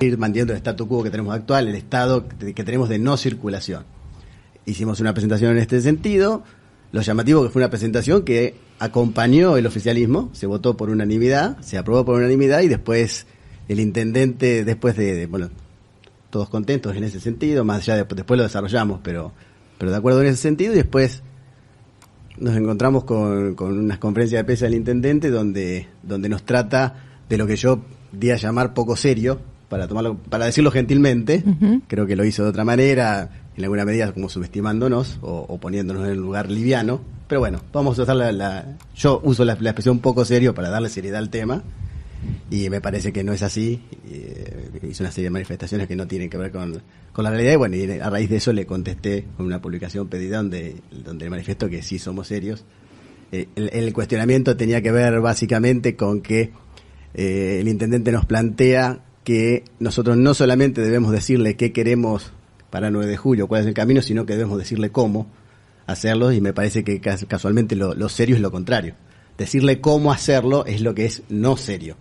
ir manteniendo el statu quo que tenemos actual, el estado que tenemos de no circulación. Hicimos una presentación en este sentido. Lo llamativo que fue una presentación que acompañó el oficialismo, se votó por unanimidad, se aprobó por unanimidad, y después el intendente, después bueno, todos contentos en ese sentido, más allá de después lo desarrollamos, pero de acuerdo en ese sentido, y después nos encontramos con unas conferencias de prensa del intendente donde nos trata de lo que yo di a llamar poco serio, para decirlo gentilmente. Uh-huh. Creo que lo hizo de otra manera, en alguna medida como subestimándonos o poniéndonos en un lugar liviano, pero bueno, vamos a usar yo uso la expresión poco serio para darle seriedad al tema, y me parece que no es así. Hizo una serie de manifestaciones que no tienen que ver con la realidad, y bueno, y a raíz de eso le contesté con una publicación pedida donde manifiesto que sí somos serios. El cuestionamiento tenía que ver básicamente con que el intendente nos plantea que nosotros no solamente debemos decirle qué queremos para 9 de julio, cuál es el camino, sino que debemos decirle cómo hacerlo, y me parece que casualmente lo serio es lo contrario. Decirle cómo hacerlo es lo que es no serio.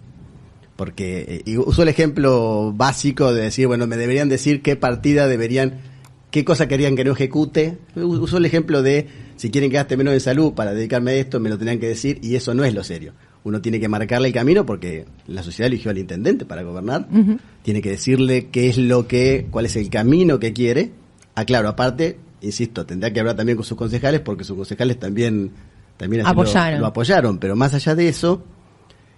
Porque usó el ejemplo básico de decir, bueno, me deberían decir qué cosa querían que no ejecute. Usó el ejemplo de, si quieren que gaste menos en salud para dedicarme a esto, me lo tenían que decir, y eso no es lo serio. Uno tiene que marcarle el camino porque la sociedad eligió al intendente para gobernar. Uh-huh. Tiene que decirle cuál es el camino que quiere. Claro, aparte, insisto, tendrá que hablar también con sus concejales, porque sus concejales también lo apoyaron. Pero más allá de eso,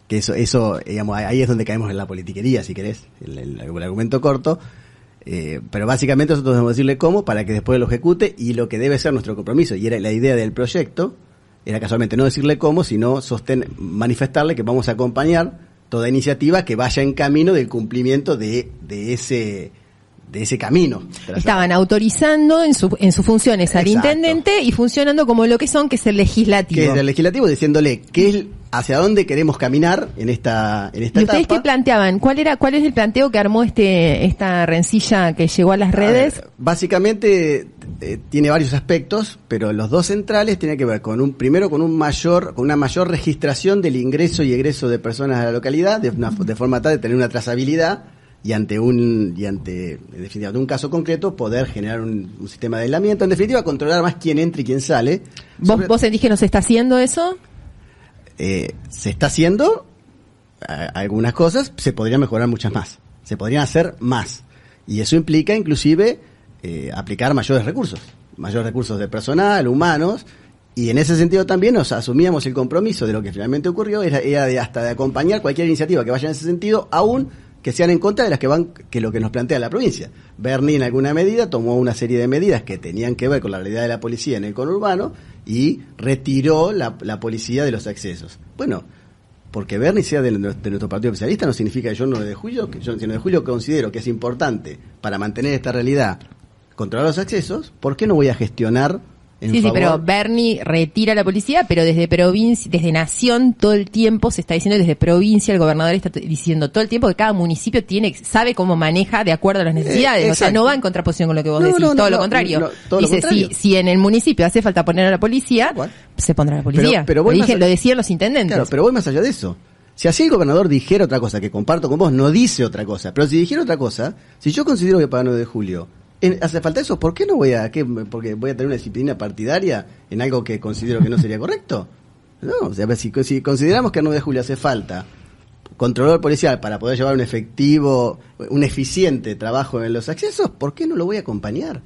que eso digamos, ahí es donde caemos en la politiquería, si querés, el argumento corto. Pero básicamente nosotros debemos decirle cómo para que después lo ejecute, y lo que debe ser nuestro compromiso, y era la idea del proyecto, era casualmente no decirle cómo, sino manifestarle que vamos a acompañar toda iniciativa que vaya en camino del cumplimiento de ese camino. Estaban autorizando en sus funciones al intendente y funcionando como lo que es el legislativo. Que es el legislativo, diciéndole hacia dónde queremos caminar en esta etapa. ¿Y ustedes qué planteaban? ¿Cuál es el planteo que armó esta rencilla que llegó a las redes? Básicamente tiene varios aspectos, pero los dos centrales tienen que ver con una mayor registración del ingreso y egreso de personas a la localidad, de forma tal de tener una trazabilidad, y ante en definitiva, de un caso concreto, poder generar un sistema de aislamiento, en definitiva, controlar más quién entra y quién sale. ¿Vos sentís que no se está haciendo eso? Se está haciendo algunas cosas, se podrían mejorar muchas más, se podrían hacer más, y eso implica inclusive aplicar mayores recursos de personal, humanos, y en ese sentido también nos asumíamos el compromiso de lo que finalmente ocurrió, era hasta de acompañar cualquier iniciativa que vaya en ese sentido, aún que sean en contra de las que lo que nos plantea la provincia. Bernie en alguna medida tomó una serie de medidas que tenían que ver con la realidad de la policía en el conurbano y retiró la policía de los accesos. Bueno, porque Bernie sea de nuestro partido oficialista no significa que yo 9 de julio considero que es importante para mantener esta realidad, controlar los accesos. ¿Por qué no voy a gestionar Sí, pero Bernie retira a la policía, pero desde provincia, desde nación, todo el tiempo se está diciendo, desde provincia, el gobernador está diciendo todo el tiempo que cada municipio sabe cómo maneja de acuerdo a las necesidades. Exacto. O sea, no va en contraposición con lo que vos decís, todo lo contrario. Dice, si en el municipio hace falta poner a la policía, se pondrá la policía. Pero lo decían los intendentes. Claro, pero voy más allá de eso. Si así el gobernador dijera otra cosa, que comparto con vos, no dice otra cosa, pero si dijera otra cosa, si yo considero que para 9 de julio hace falta eso, ¿por qué no porque voy a tener una disciplina partidaria en algo que considero que no sería correcto? No, o sea, si consideramos que el 9 de julio hace falta controlador policial para poder llevar un eficiente trabajo en los accesos, ¿por qué no lo voy a acompañar?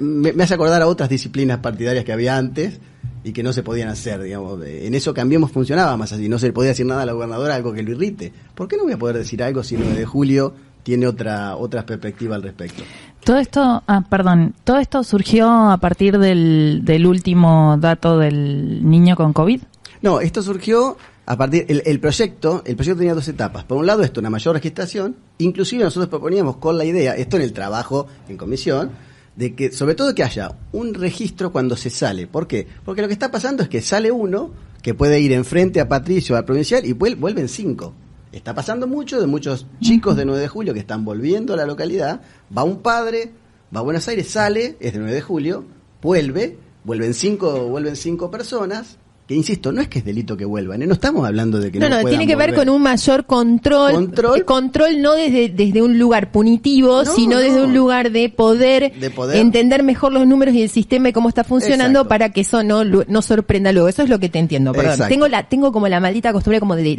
Me hace acordar a otras disciplinas partidarias que había antes y que no se podían hacer, digamos. En eso Cambiemos funcionaba más así, no se le podía decir nada a la gobernadora, algo que lo irrite. ¿Por qué no voy a poder decir algo si el 9 de julio tiene otra perspectiva al respecto? Todo esto surgió a partir del último dato del niño con COVID. No, esto surgió a partir el proyecto tenía 2 etapas. Por un lado, una mayor registración, inclusive nosotros proponíamos con la idea, esto en el trabajo en comisión, de que sobre todo que haya un registro cuando se sale. ¿Por qué? Porque lo que está pasando es que sale uno que puede ir enfrente a Patricio, al provincial, y vuelven 5. Está pasando mucho de muchos chicos de 9 de julio que están volviendo a la localidad. Va un padre, va a Buenos Aires, sale, es de 9 de julio, vuelven 5 personas, que insisto, no es que es delito que vuelvan, no estamos hablando de que no puedan tiene que ver volver. con un mayor control no desde un lugar punitivo, sino desde un lugar de poder entender mejor los números y el sistema y cómo está funcionando. Exacto. Para que eso no sorprenda luego. Eso es lo que te entiendo, perdón. Tengo como la maldita costumbre como de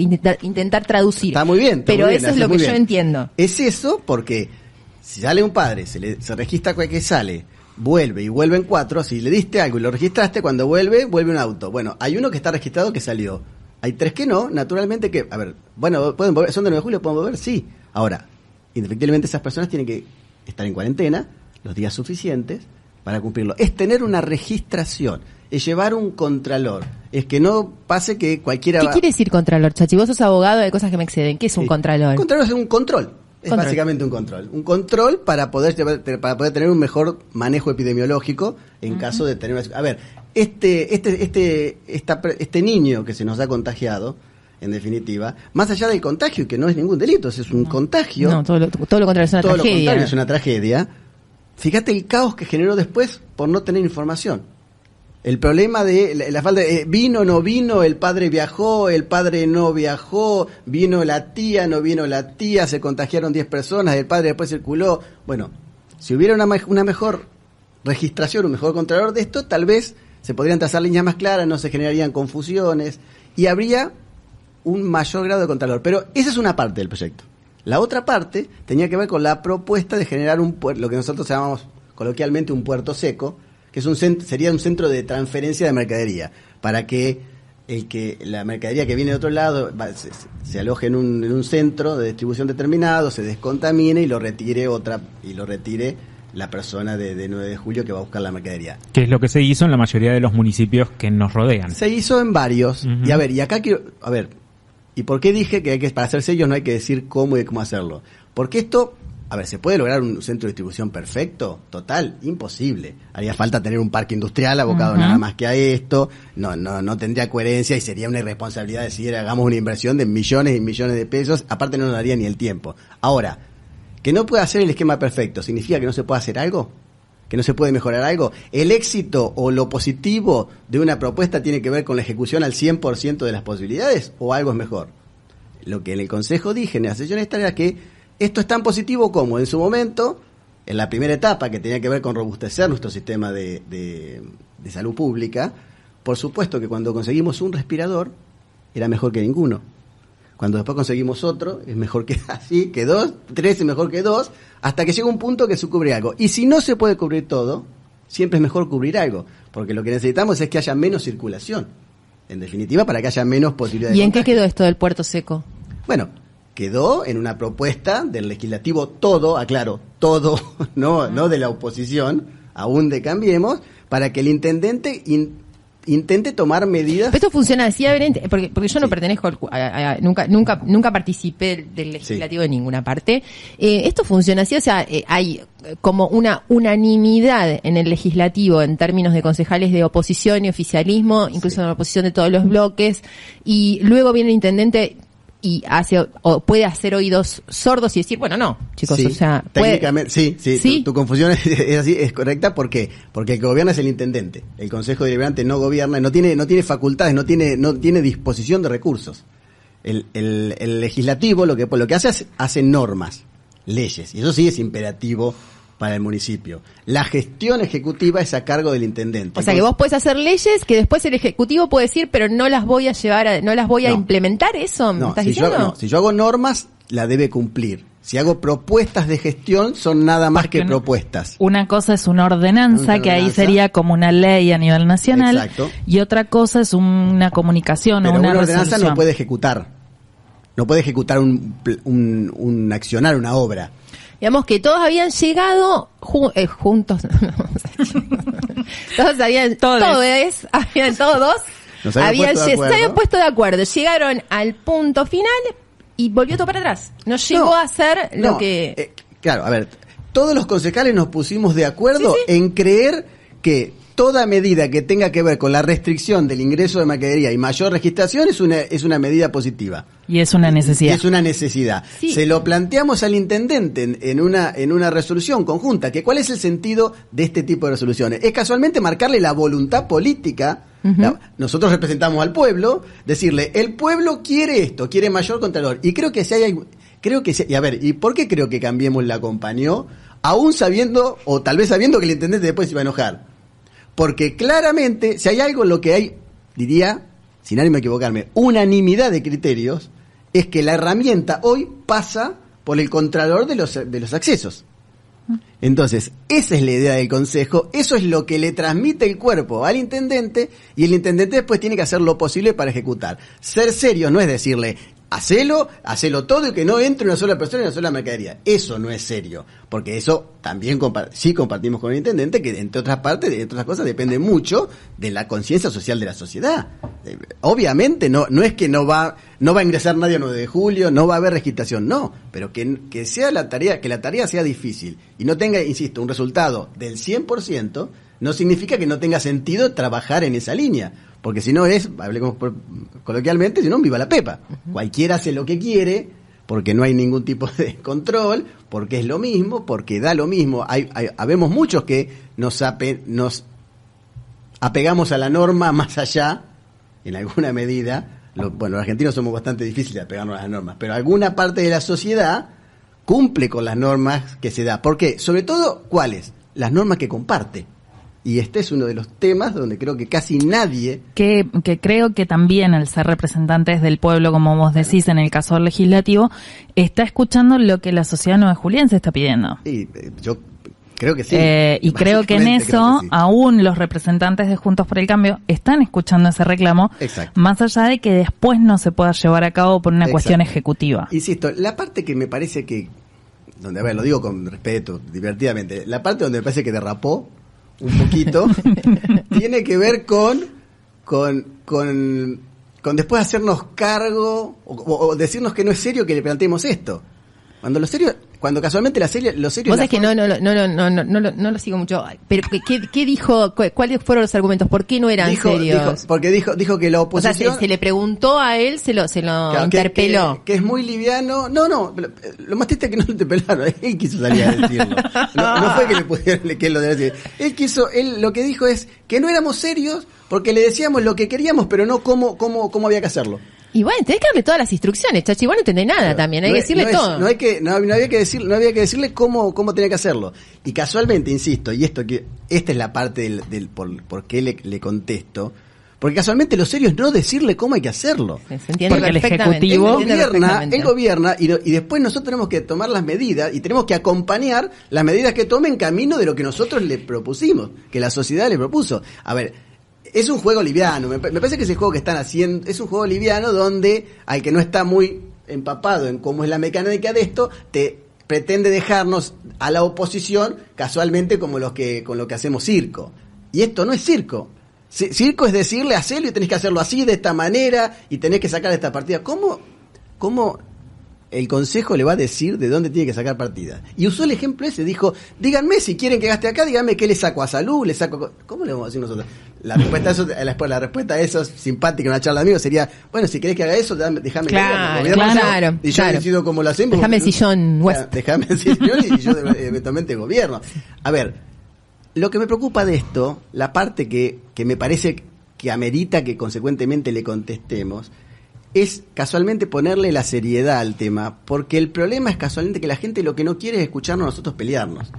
intentar traducir. Está muy bien, pero eso es lo que yo entiendo. Es eso porque si sale un padre, se registra que sale, vuelve y vuelven 4, si le diste algo y lo registraste, cuando vuelve un auto. Bueno, hay uno que está registrado que salió. Hay 3 que no, naturalmente que, pueden volver, son de 9 de julio, pueden volver, sí. Ahora, indefectiblemente esas personas tienen que estar en cuarentena los días suficientes para cumplirlo. Es tener una registración, es llevar un contralor, es que no pase que cualquiera... ¿Qué quiere decir contralor, Chachi? Vos sos abogado de cosas que me exceden. ¿Qué es un contralor? Un contralor es un control. Es básicamente un control. Un control para poder tener un mejor manejo epidemiológico en caso de tener una... A ver, este niño que se nos ha contagiado, en definitiva, más allá del contagio, que no es ningún delito, es un contagio... No, todo lo contrario, es una tragedia. Todo lo contrario, es una tragedia. Fíjate el caos que generó después por no tener información. El problema de la falta de vino, no vino, el padre viajó, el padre no viajó, vino la tía, no vino la tía, se contagiaron 10 personas, el padre después circuló. Bueno, si hubiera una mejor registración, un mejor controlador de esto, tal vez se podrían trazar líneas más claras, no se generarían confusiones y habría un mayor grado de controlador. Pero esa es una parte del proyecto. La otra parte tenía que ver con la propuesta de generar lo que nosotros llamamos coloquialmente un puerto seco, que sería un centro de transferencia de mercadería, para que la mercadería que viene de otro lado se aloje en un centro de distribución determinado, se descontamine y lo retire la persona de 9 de julio que va a buscar la mercadería. Que es lo que se hizo en la mayoría de los municipios que nos rodean. Se hizo en varios. Uh-huh. Y acá quiero... ¿Y por qué dije que para hacer sellos no hay que decir cómo y cómo hacerlo? Porque esto... ¿se puede lograr un centro de distribución perfecto? Total, imposible. Haría falta tener un parque industrial abocado nada más que a esto. No tendría coherencia y sería una irresponsabilidad decir hagamos una inversión de millones y millones de pesos. Aparte no nos daría ni el tiempo. Ahora, que no pueda hacer el esquema perfecto, ¿significa que no se puede hacer algo? ¿Que no se puede mejorar algo? ¿El éxito o lo positivo de una propuesta tiene que ver con la ejecución al 100% de las posibilidades? ¿O algo es mejor? Lo que en el Consejo dije en la sesión esta era que esto es tan positivo como en su momento, en la primera etapa que tenía que ver con robustecer nuestro sistema de salud pública, por supuesto que cuando conseguimos un respirador era mejor que ninguno. Cuando después conseguimos otro, es mejor que así, que 2, 3 es mejor que 2, hasta que llega un punto que se cubre algo. Y si no se puede cubrir todo, siempre es mejor cubrir algo, porque lo que necesitamos es que haya menos circulación, en definitiva, para que haya menos posibilidades. ¿Y en qué quedó esto del puerto seco? Bueno, quedó en una propuesta del legislativo todo, no de la oposición, aún de Cambiemos, para que el intendente intente tomar medidas. Pero esto funciona así, porque yo no pertenezco nunca participé del legislativo de ninguna parte. Esto funciona así, o sea, hay como una unanimidad en el legislativo en términos de concejales de oposición y oficialismo, incluso en la oposición de todos los bloques, y luego viene el intendente y puede hacer oídos sordos y decir, bueno, no, chicos, sí, o sea... técnicamente, sí. Tu confusión es así, es correcta. ¿Por qué? Porque el que gobierna es el intendente. El Consejo Deliberante no gobierna, no tiene facultades, no tiene disposición de recursos. El legislativo lo que hace normas, leyes, y eso sí es imperativo para el municipio. La gestión ejecutiva es a cargo del intendente. O sea, que vos podés hacer leyes que después el ejecutivo puede decir, pero no las voy a llevar, no las voy a implementar, ¿eso me estás diciendo? Si yo hago normas, la debe cumplir. Si hago propuestas de gestión, son nada más que propuestas. Una cosa es una ordenanza, que ahí sería como una ley a nivel nacional. Exacto. Y otra cosa es una comunicación pero o una ordenanza resolución. no puede ejecutar. No puede ejecutar un accionar, una obra. Digamos que todos habían llegado juntos. Todos se habían puesto de acuerdo. Llegaron al punto final y volvió todo para atrás. No llegó a ser lo que... claro, a ver, todos los concejales nos pusimos de acuerdo en creer que toda medida que tenga que ver con la restricción del ingreso de mercadería y mayor registración es una medida positiva. Y es una necesidad. Es una necesidad. Sí. Se lo planteamos al intendente en una resolución conjunta. ¿Cuál es el sentido de este tipo de resoluciones? Es casualmente marcarle la voluntad política Nosotros representamos al pueblo, decirle, el pueblo quiere esto, quiere mayor contralor. Y creo que si hay... y a ver, ¿y por qué creo que Cambiemos la acompañó? Aún sabiendo, o tal vez sabiendo que el intendente después se iba a enojar. Porque claramente, si hay algo en lo que hay, diría, sin ánimo de equivocarme, unanimidad de criterios, es que la herramienta hoy pasa por el contralor de los accesos. Entonces, esa es la idea del consejo, eso es lo que le transmite el cuerpo al intendente, y el intendente después tiene que hacer lo posible para ejecutar. Ser serio no es decirle, hacelo todo y que no entre una sola persona y una sola mercadería. Eso no es serio, porque eso también sí compartimos con el intendente, que entre otras cosas depende mucho de la conciencia social de la sociedad. Obviamente no es que no va a ingresar nadie el 9 de julio, no va a haber registración, no, pero que sea la tarea sea difícil y no tenga, insisto, un resultado del 100%, no significa que no tenga sentido trabajar en esa línea. Porque si no hablemos coloquialmente, si no, viva la pepa. Cualquiera hace lo que quiere, porque no hay ningún tipo de control, porque es lo mismo, porque da lo mismo. Habemos muchos que nos apegamos a la norma más allá, en alguna medida. Los argentinos somos bastante difíciles de apegarnos a las normas, pero alguna parte de la sociedad cumple con las normas que se da. ¿Por qué? Sobre todo, ¿cuáles? Las normas que comparte. Y este es uno de los temas donde creo que casi nadie... Que creo que también el ser representantes del pueblo, como vos decís en el caso legislativo, está escuchando lo que la sociedad nueva juliense está pidiendo. Sí, yo creo que sí. Y creo que en eso, sí, aún los representantes de Juntos por el Cambio están escuchando ese reclamo, exacto, más allá de que después no se pueda llevar a cabo por una cuestión ejecutiva. Insisto, la parte que me parece que... donde, a ver, lo digo con respeto, divertidamente, la parte donde me parece que derrapó un poquito, tiene que ver con después hacernos cargo o decirnos que no es serio que le planteemos esto. Cuando casualmente lo serio... Vos es que no lo sigo mucho. Pero ¿qué dijo? ¿Cuáles fueron los argumentos? ¿Por qué no eran serios? Porque dijo que la oposición... O sea, se le preguntó a él, se lo claro, interpeló. Que es muy liviano. No, lo más triste es que no lo interpelaron. Él quiso salir a decirlo. No fue que le pudieron, que él lo debe decir. Él lo que dijo es que no éramos serios porque le decíamos lo que queríamos, pero no cómo había que hacerlo. Y bueno, tenés que darle todas las instrucciones, Chachi, vos no entendés nada. Pero también, hay que decirle todo. No había que decirle cómo tenía que hacerlo. Y casualmente, insisto, y esta es la parte del por qué le contesto, porque casualmente lo serio es no decirle cómo hay que hacerlo. Se entiende porque perfectamente. El Ejecutivo él gobierna y después nosotros tenemos que tomar las medidas y tenemos que acompañar las medidas que tome en camino de lo que nosotros le propusimos, que la sociedad le propuso. A ver, es un juego liviano, me parece que ese juego que están haciendo es un juego liviano donde al que no está muy empapado en cómo es la mecánica de esto, te pretende dejarnos a la oposición casualmente como con lo que hacemos circo. Y esto no es circo. Circo es decirle, hacelo y tenés que hacerlo así, de esta manera, y tenés que sacar esta partida. ¿Cómo el consejo le va a decir de dónde tiene que sacar partida? Y usó el ejemplo ese, dijo, díganme si quieren que gaste acá, díganme qué le saco a salud, le saco... ¿Cómo le vamos a decir nosotros? La respuesta a eso simpática en una charla de amigos sería, bueno, si querés que haga eso, déjame claro. Y yo decido cómo lo hacemos. Déjame el sillón, West. Déjame el sillón y yo eventualmente gobierno. A ver, lo que me preocupa de esto, la parte que me parece que amerita que consecuentemente le contestemos, es casualmente ponerle la seriedad al tema, porque el problema es casualmente que la gente lo que no quiere es escucharnos a nosotros pelearnos.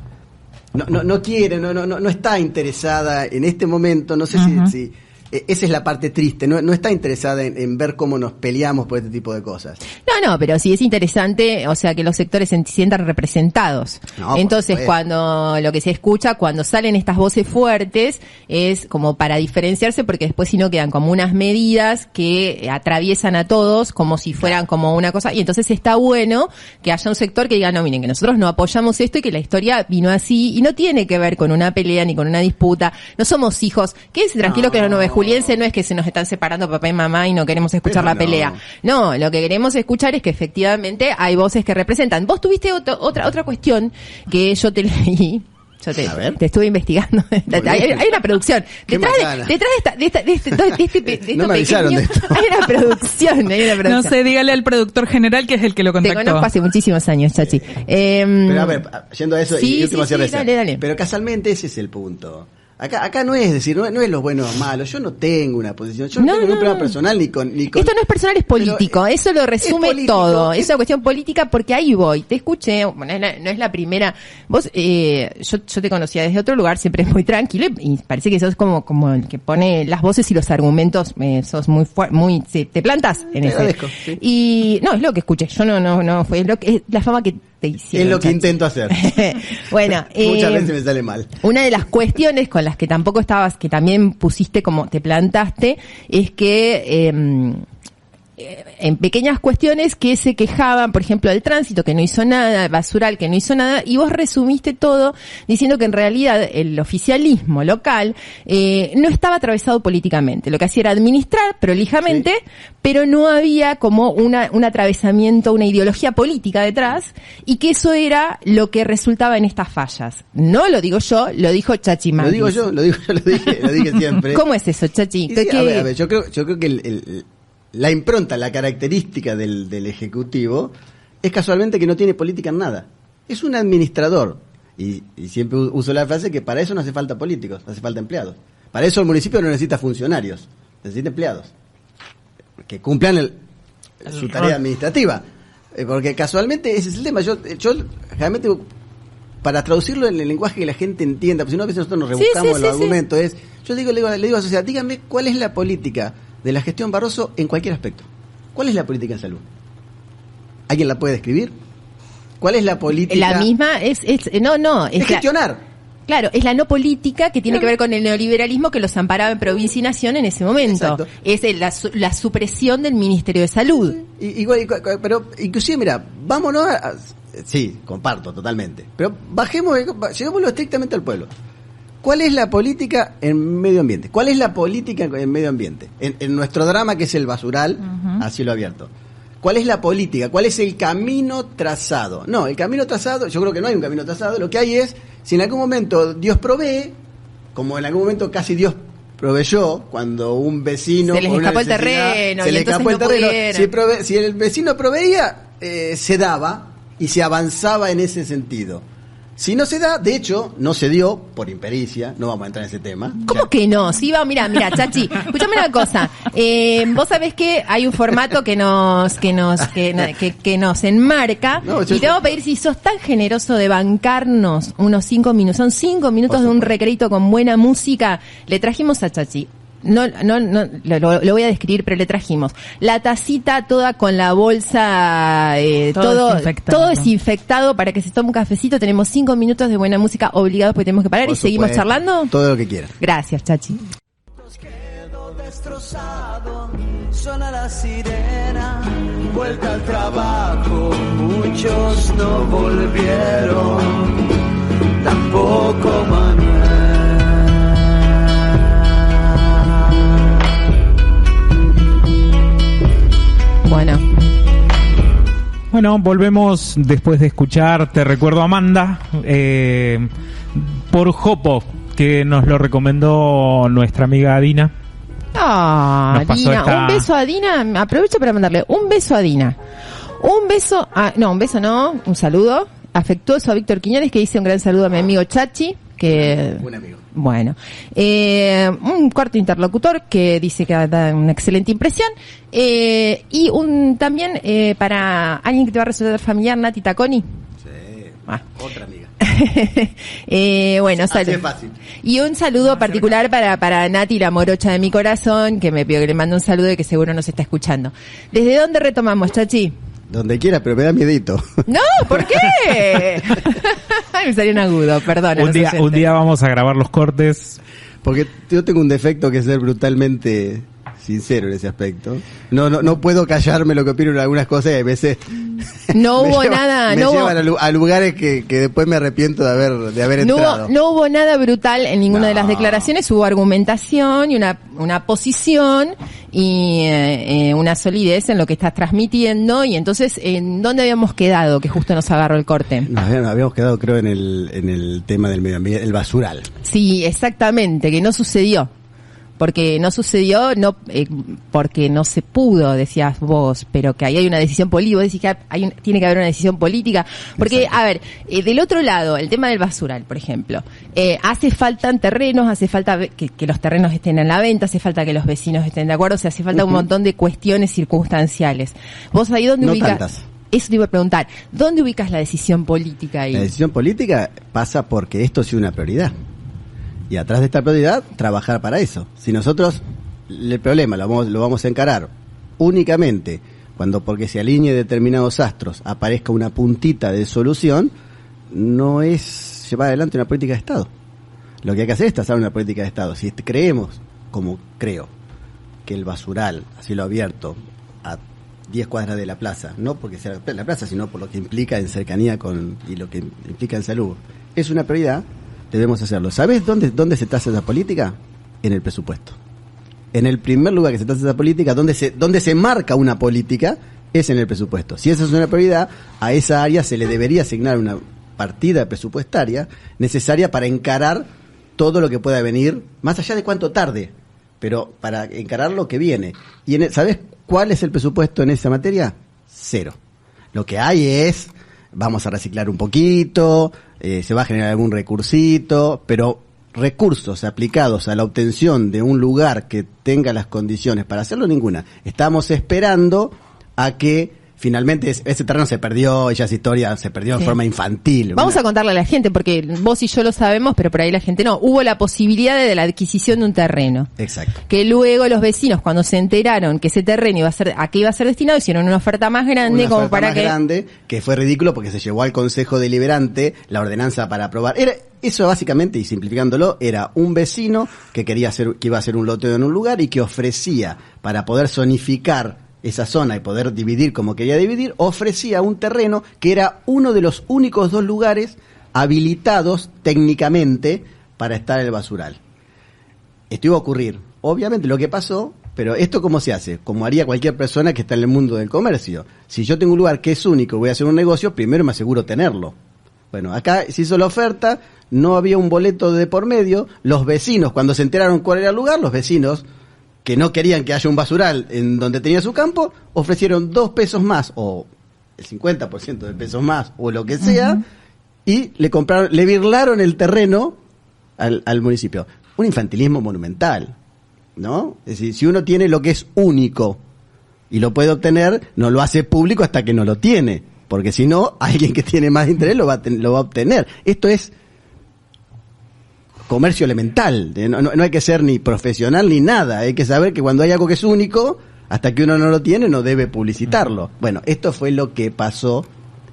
No quiere, no está interesada en este momento, no sé si esa es la parte triste, no está interesada en ver cómo nos peleamos por este tipo de cosas. No, pero sí es interesante, o sea, que los sectores se sientan representados. Entonces, cuando lo que se escucha, cuando salen estas voces fuertes, es como para diferenciarse, porque después si no quedan como unas medidas que atraviesan a todos, como si fueran como una cosa, y entonces está bueno que haya un sector que diga, no, miren, que nosotros no apoyamos esto y que la historia vino así, y no tiene que ver con una pelea ni con una disputa, no somos hijos, quédense tranquilos que los 9 juliense no es que se nos están separando papá y mamá y no queremos escuchar la pelea. No, lo que queremos escuchar es que efectivamente hay voces que representan. Vos tuviste otra cuestión que yo te leí. Yo te estuve investigando. Hay una producción. Detrás de esto no me avisaron de esto. Hay una producción. No sé, dígale al productor general que es el que lo contactó. Te conozco hace muchísimos años, Chachi. Pero a ver, yendo a eso, sí, y último cierre. Dale. Pero casualmente ese es el punto. Acá no es decir, no es los buenos o malos. Yo no tengo una posición. Yo no tengo ningún problema personal ni con... Esto no es personal, es político. Pero, eso lo resume todo. Es una cuestión política porque ahí voy. Te escuché, bueno, no es la primera. Vos, yo te conocía desde otro lugar, siempre es muy tranquilo y parece que sos como el que pone las voces y los argumentos. Sos muy te plantas en te ese. agradezco, sí. Y no, es lo que escuché. Yo no fue es la fama que te hicieron. Es lo que intento hacer. Bueno, muchas veces me sale mal. Una de las cuestiones con las que tampoco estabas, que también pusiste como te plantaste, es que en pequeñas cuestiones que se quejaban, por ejemplo, del tránsito, que no hizo nada, Basural, que no hizo nada, y vos resumiste todo diciendo que en realidad el oficialismo local no estaba atravesado políticamente. Lo que hacía era administrar prolijamente, sí, pero no había como un atravesamiento, una ideología política detrás, y que eso era lo que resultaba en estas fallas. No lo digo yo, lo dijo Chachi Mantis. Lo dije siempre. ¿Cómo es eso, Chachi? Sí, a ver, yo creo que la impronta, la característica del Ejecutivo es casualmente que no tiene política en nada. Es un administrador. Y siempre uso la frase que para eso no hace falta políticos, hace falta empleados. Para eso el municipio no necesita funcionarios, necesita empleados que cumplan su tarea administrativa. Porque casualmente ese es el tema. Yo realmente, para traducirlo en el lenguaje que la gente entienda, porque si no a veces nosotros nos rebuscamos en los argumentos, yo le digo a la sociedad, díganme cuál es la política de la gestión Barroso en cualquier aspecto. ¿Cuál es la política en salud? ¿Alguien la puede describir? ¿Cuál es la política? La misma es gestionar. Claro, es la no política que tiene que ver con el neoliberalismo que los amparaba en provincia y nación en ese momento. Exacto. Es la supresión del Ministerio de Salud. Pero inclusive, mira, vámonos sí, comparto totalmente. Pero llevémoslo estrictamente al pueblo. ¿Cuál es la política en medio ambiente? ¿Cuál es la política en medio ambiente? En nuestro drama, que es el basural, a cielo abierto. ¿Cuál es la política? ¿Cuál es el camino trazado? No, el camino trazado, yo creo que no hay un camino trazado. Lo que hay es, si en algún momento Dios provee, como en algún momento casi Dios proveyó, cuando un vecino... Se les escapó el terreno. Se les escapó el terreno. Si el vecino proveía, se daba y se avanzaba en ese sentido. Si no se da, de hecho, no se dio por impericia, no vamos a entrar en ese tema. ¿Cómo que no? Sí, mira, Chachi, escúchame una cosa. Vos sabés que hay un formato que nos enmarca, y te voy a pedir, si sos tan generoso de bancarnos unos 5 minutos, son 5 minutos de un recreito con buena música, le trajimos a Chachi. No, lo voy a describir, pero le trajimos la tacita toda con la bolsa, todo desinfectado para que se tome un cafecito. Tenemos 5 minutos de buena música obligados porque tenemos que parar. Por y seguimos supuesto, charlando. Todo lo que quieras. Gracias, Chachi. Quedo destrozado, suena la sirena, vuelta al trabajo, muchos no volvieron, tampoco Manuel. Bueno, volvemos después de escuchar Te Recuerdo Amanda, por Jopo, que nos lo recomendó nuestra amiga Adina. Dina, un beso a Dina. Aprovecho para mandarle un beso a Dina. Un saludo afectuoso a Víctor Quiñones, que dice un gran saludo a mi amigo Chachi, que... Buen amigo. Bueno, un cuarto interlocutor que dice que da una excelente impresión, y también para alguien que te va a resultar familiar, Nati Taconi. Sí, otra amiga. Bueno, saludos. Y un saludo particular para Nati, la morocha de mi corazón, que me pidió que le mande un saludo y que seguro nos está escuchando. ¿Desde dónde retomamos, Chachi? Donde quiera, pero me da miedito. No, ¿por qué? Me salió un agudo, perdón. Un día vamos a grabar los cortes. Porque yo tengo un defecto que es ser brutalmente sincero en ese aspecto. No puedo callarme lo que opino en algunas cosas y a veces no hubo nada, me llevan a lugares que después me arrepiento de haber entrado. No hubo nada brutal en ninguna de las declaraciones, hubo argumentación y una posición y una solidez en lo que estás transmitiendo. Y entonces, ¿en dónde habíamos quedado? Que justo nos agarró el corte. Habíamos quedado, creo, en el tema del medio ambiente, el basural. Sí, exactamente, que no sucedió. porque no sucedió, no porque no se pudo, decías vos, pero que ahí hay una decisión política, vos decís que tiene que haber una decisión política, porque, Exacto. a ver, del otro lado, el tema del basural, por ejemplo, hace falta terrenos, hace falta que los terrenos estén en la venta, hace falta que los vecinos estén de acuerdo, o sea, hace falta un montón de cuestiones circunstanciales. ¿Vos ahí dónde No ubicas? tantas. Eso te iba a preguntar, ¿dónde ubicas la decisión política ahí? La decisión política pasa porque esto sea una prioridad. Y atrás de esta prioridad, trabajar para eso. Si nosotros, el problema lo vamos a encarar únicamente cuando porque se alinee determinados astros aparezca una puntita de solución, no es llevar adelante una política de Estado. Lo que hay que hacer es trazar una política de Estado. Si creemos, como creo, que el basural, a cielo abierto, a 10 cuadras de la plaza, no porque sea la plaza, sino por lo que implica en cercanía y lo que implica en salud, es una prioridad, debemos hacerlo. ¿Sabés dónde se traza esa política? En el presupuesto. En el primer lugar que se traza esa política, donde se marca una política, es en el presupuesto. Si esa es una prioridad, a esa área se le debería asignar una partida presupuestaria necesaria para encarar todo lo que pueda venir, más allá de cuánto tarde, pero para encarar lo que viene. Y ¿sabés cuál es el presupuesto en esa materia? 0. Lo que hay es, vamos a reciclar un poquito, se va a generar algún recursito, pero recursos aplicados a la obtención de un lugar que tenga las condiciones para hacerlo, ninguna. Estamos esperando a que finalmente ese terreno se perdió, esa historia se perdió en forma infantil. Vamos a contarle a la gente, porque vos y yo lo sabemos, pero por ahí la gente no. Hubo la posibilidad de la adquisición de un terreno. Exacto. Que luego los vecinos, cuando se enteraron que ese terreno a qué iba a ser destinado, hicieron una oferta más grande, Una como oferta para más grande, que fue ridículo porque se llevó al Consejo Deliberante la ordenanza para aprobar. Eso básicamente, y simplificándolo, era un vecino que que iba a hacer un loteo en un lugar y que ofrecía, para poder zonificar esa zona y poder dividir como quería dividir, ofrecía un terreno que era uno de los únicos 2 lugares habilitados técnicamente para estar el basural. Esto iba a ocurrir. Obviamente lo que pasó, pero esto ¿cómo se hace? Como haría cualquier persona que está en el mundo del comercio. Si yo tengo un lugar que es único y voy a hacer un negocio, primero me aseguro tenerlo. Bueno, acá se hizo la oferta, no había un boleto de por medio, los vecinos, cuando se enteraron cuál era el lugar, los vecinos que no querían que haya un basural en donde tenía su campo, ofrecieron 2 pesos más, o el 50% de pesos más, o lo que sea, y le birlaron el terreno al municipio. Un infantilismo monumental, ¿no? Es decir, si uno tiene lo que es único y lo puede obtener, no lo hace público hasta que no lo tiene, porque si no, alguien que tiene más interés lo va a obtener. Esto es comercio elemental, no hay que ser ni profesional ni nada, hay que saber que cuando hay algo que es único, hasta que uno no lo tiene, no debe publicitarlo. Bueno, esto fue lo que pasó,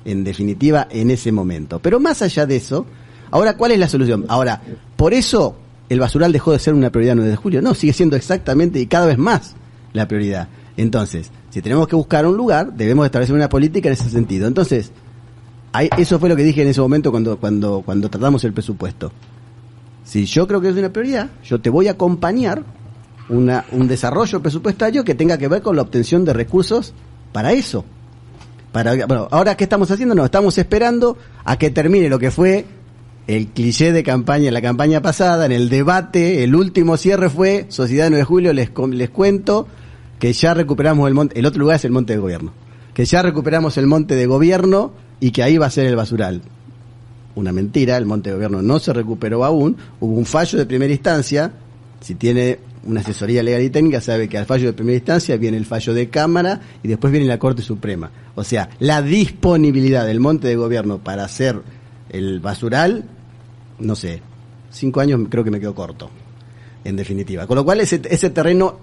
en definitiva, en ese momento. Pero más allá de eso, ahora, ¿cuál es la solución? Ahora, por eso el basural dejó de ser una prioridad el 9 de julio. No, sigue siendo exactamente y cada vez más la prioridad. Entonces, si tenemos que buscar un lugar, debemos establecer una política en ese sentido. Entonces, eso fue lo que dije en ese momento cuando tratamos el presupuesto. Si yo creo que es una prioridad, yo te voy a acompañar un desarrollo presupuestario que tenga que ver con la obtención de recursos para eso. Bueno, ahora, ¿qué estamos haciendo? No, estamos esperando a que termine lo que fue el cliché de campaña, en la campaña pasada, en el debate, el último cierre fue Sociedad 9 de Julio, les cuento que ya recuperamos el otro lugar es el Monte de Gobierno, que ya recuperamos el Monte de Gobierno y que ahí va a ser el basural. Una mentira, el Monte de Gobierno no se recuperó aún, hubo un fallo de primera instancia, si tiene una asesoría legal y técnica sabe que al fallo de primera instancia viene el fallo de Cámara y después viene la Corte Suprema. O sea, la disponibilidad del Monte de Gobierno para hacer el basural, no sé, 5 años creo que me quedo corto, en definitiva. Con lo cual ese terreno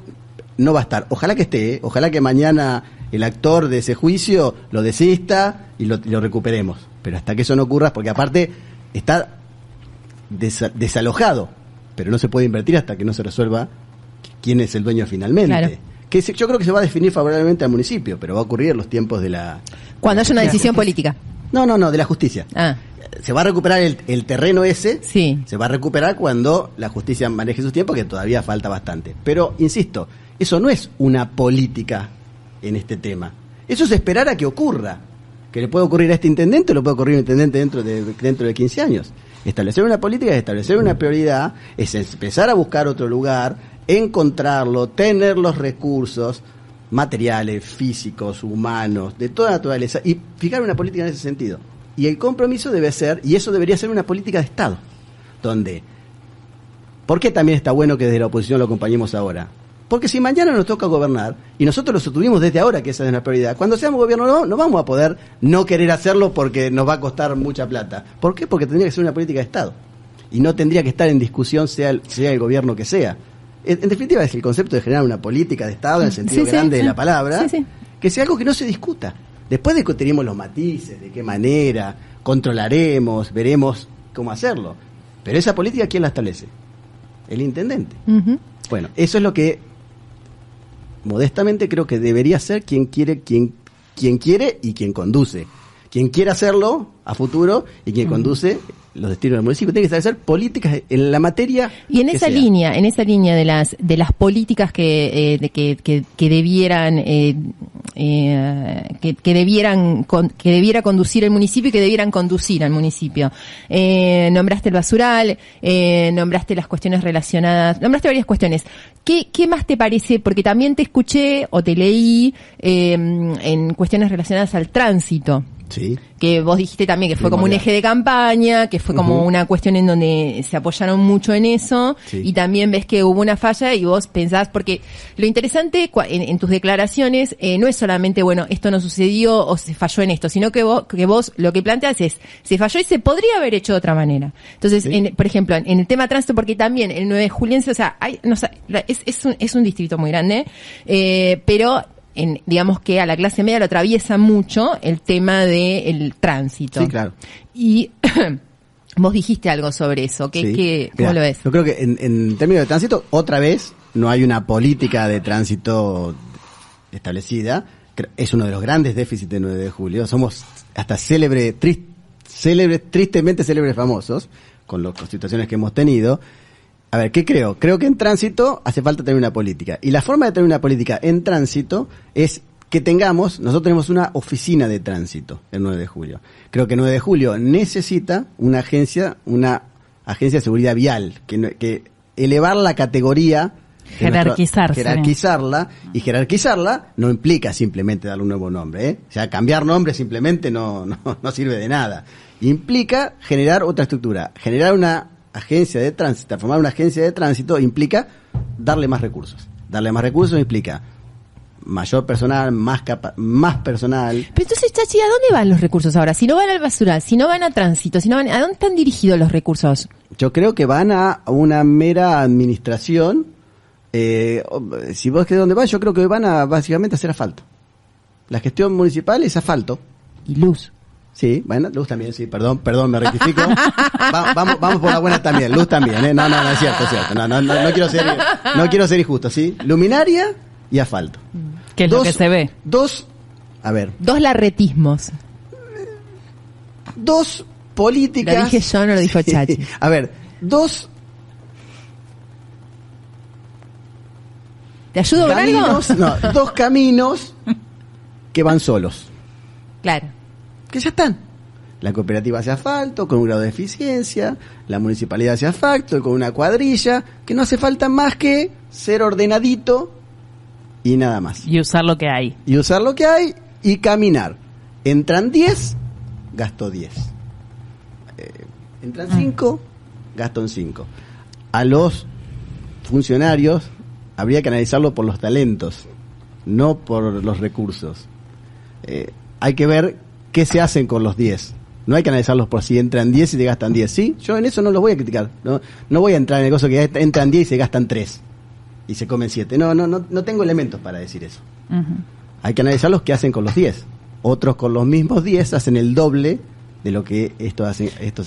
no va a estar. Ojalá que esté, ojalá que mañana el actor de ese juicio lo desista y lo recuperemos. Pero hasta que eso no ocurra, porque aparte está desalojado, pero no se puede invertir hasta que no se resuelva quién es el dueño finalmente. Claro. Yo creo que se va a definir favorablemente al municipio, pero va a ocurrir en los tiempos de la... Cuando haya una decisión política. No, de la justicia. Se va a recuperar el terreno ese, sí. Se va a recuperar cuando la justicia maneje sus tiempos, que todavía falta bastante. Pero, insisto, eso no es una política en este tema. Eso es esperar a que ocurra. Que le puede ocurrir a este intendente o le puede ocurrir a un intendente dentro de 15 años. Establecer una política es establecer una prioridad, es empezar a buscar otro lugar, encontrarlo, tener los recursos materiales, físicos, humanos, de toda naturaleza, y fijar una política en ese sentido. Y el compromiso debe ser, y eso debería ser una política de Estado, donde, ¿por qué también está bueno que desde la oposición lo acompañemos ahora? Porque si mañana nos toca gobernar, y nosotros lo sostuvimos desde ahora, que esa es una prioridad, cuando seamos gobierno no vamos a poder no querer hacerlo porque nos va a costar mucha plata. ¿Por qué? Porque tendría que ser una política de Estado. Y no tendría que estar en discusión sea el gobierno que sea. En definitiva es el concepto de generar una política de Estado en el sentido grande de la palabra, que sea algo que no se discuta. Después discutiremos los matices, de qué manera, controlaremos, veremos cómo hacerlo. Pero esa política, ¿quién la establece? El intendente. Uh-huh. Bueno, eso es lo que modestamente creo que debería ser quien quiere y quien conduce. Quien quiere hacerlo a futuro y quien conduce los destinos del municipio. Tiene que establecer políticas en la materia. Y en esa línea de las políticas que debieran que debiera conducir el municipio y que debieran conducir al municipio. Nombraste el basural, nombraste las cuestiones relacionadas, nombraste varias cuestiones. ¿Qué más te parece? Porque también te escuché o te leí en cuestiones relacionadas al tránsito. Sí. Que vos dijiste también que fue como un eje de campaña, que fue como una cuestión en donde se apoyaron mucho en eso, y también ves que hubo una falla y vos pensás, porque lo interesante en tus declaraciones no es solamente, bueno, esto no sucedió o se falló en esto, sino que vos lo que planteas es, se falló y se podría haber hecho de otra manera. Entonces, por ejemplo, en el tema tránsito, porque también el 9 de Juliense, o sea, es un distrito muy grande, pero digamos que a la clase media lo atraviesa mucho el tema del tránsito. Sí, claro. Y vos dijiste algo sobre eso. ¿Cómo lo ves? Yo creo que en términos de tránsito, otra vez, no hay una política de tránsito establecida. Es uno de los grandes déficits del 9 de julio. Somos hasta tristemente célebres famosos, con las situaciones que hemos tenido. A ver, ¿qué creo? Creo que en tránsito hace falta tener una política. Y la forma de tener una política en tránsito es que nosotros tenemos una oficina de tránsito el 9 de julio. Creo que el 9 de julio necesita una agencia de seguridad vial, que elevar la categoría, jerarquizarla, y jerarquizarla no implica simplemente darle un nuevo nombre, O sea, cambiar nombre simplemente no sirve de nada. Implica generar otra estructura, generar una agencia de tránsito. Formar una agencia de tránsito implica darle más recursos. Darle más recursos implica mayor personal, más personal. Pero entonces, Chachi, ¿a dónde van los recursos ahora? Si no van al basural, si no van a tránsito, ¿a dónde están dirigidos los recursos? Yo creo que van a una mera administración. Si vos querés dónde van, yo creo que van a básicamente hacer asfalto. La gestión municipal es asfalto. Y luz. Sí, bueno, luz también, sí, perdón, me rectifico. Vamos por la buena también, luz también, No, es cierto. No quiero ser injusto, ¿sí? Luminaria y asfalto. ¿Qué es lo que se ve? Dos larretismos. Dos políticas. Lo dije yo, no lo dijo Chachi. A ver, dos. ¿Te ayudo con algo? No, dos caminos que van solos. Claro. Que ya están. La cooperativa hace asfalto con un grado de eficiencia, la municipalidad hace asfalto con una cuadrilla, que no hace falta más que ser ordenadito y nada más. Y usar lo que hay. Y caminar. Entran 10, gasto 10. Entran 5, gasto en 5. A los funcionarios habría que analizarlo por los talentos, no por los recursos. Hay que ver qué se hacen con los 10. No hay que analizarlos por si entran 10 y se gastan 10. Sí, yo en eso no los voy a criticar. No voy a entrar en el caso que entran 10 y se gastan 3. Y se comen 7. No tengo elementos para decir eso. Uh-huh. Hay que analizar los que hacen con los 10. Otros con los mismos 10 hacen el doble de lo que estos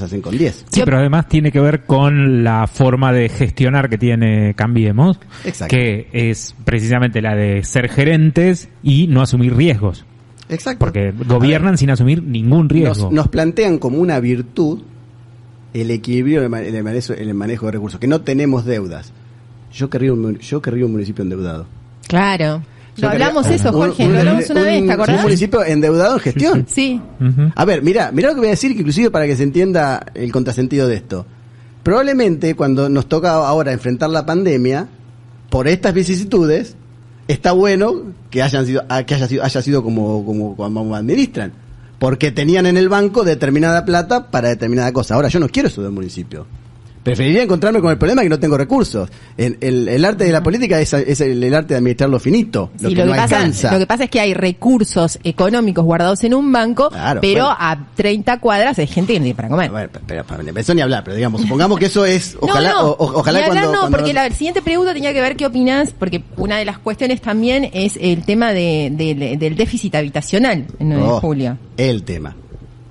hacen con 10. Sí, pero además tiene que ver con la forma de gestionar que tiene Cambiemos. Exacto. Que es precisamente la de ser gerentes y no asumir riesgos. Exacto. Porque gobiernan sin asumir ningún riesgo. Nos plantean como una virtud el equilibrio en el manejo de recursos, que no tenemos deudas. Yo querría un municipio endeudado. Claro. Lo hablamos eso, Jorge, lo hablamos una vez, ¿te acordás? Un municipio endeudado en gestión. Sí. Uh-huh. A ver, mirá lo que voy a decir, que inclusive para que se entienda el contrasentido de esto. Probablemente cuando nos toca ahora enfrentar la pandemia, por estas vicisitudes, está bueno que haya sido como administran, porque tenían en el banco determinada plata para determinada cosa. Ahora, yo no quiero eso del municipio. Preferiría encontrarme con el problema que no tengo recursos. El arte de la política es el arte de administrar lo finito, lo que no alcanza. Lo que pasa es que hay recursos económicos guardados en un banco, claro, pero a 30 cuadras hay gente que no tiene para comer. Bueno, pero eso ni hablar, pero digamos, supongamos que eso es, ojalá porque la siguiente pregunta tenía que ver qué opinás, porque una de las cuestiones también es el tema del déficit habitacional en 9 de julio.